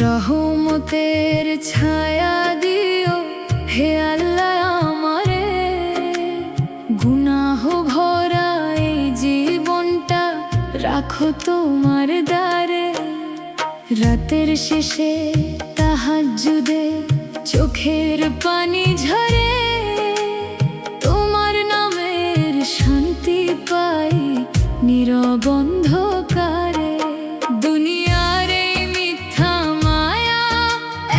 রহমতের ছায়া দিও হে আল্লাহ আমারে, গুনাহ ভরা এই জীবনটা রাখো তোমার দ্বারে। রাতের শেষে তাহাজ্জুদে চোখের পানি ঝরে, তোমার নামের শান্তি পাই নীরব অন্ধকারে। দুনিয়ার এই মিথ্যা মায়া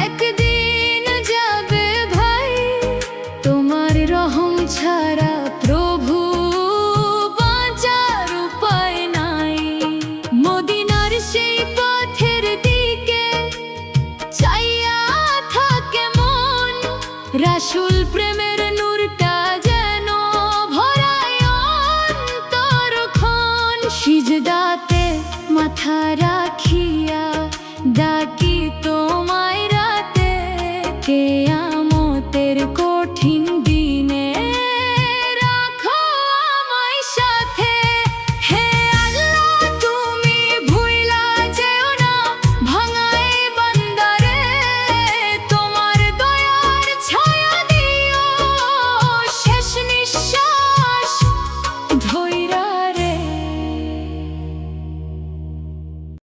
একদিন যাবে ভাই, তোমার রহম ছাড়া প্রভু বাঁচার উপায় নাই। মদিনার সেই পথের দিকে চাইয়া থাকে মন, রাসূল প্রেমের নূরটা যেন ভরায় অন্তরক্ষণ। সিজদাতে মাথা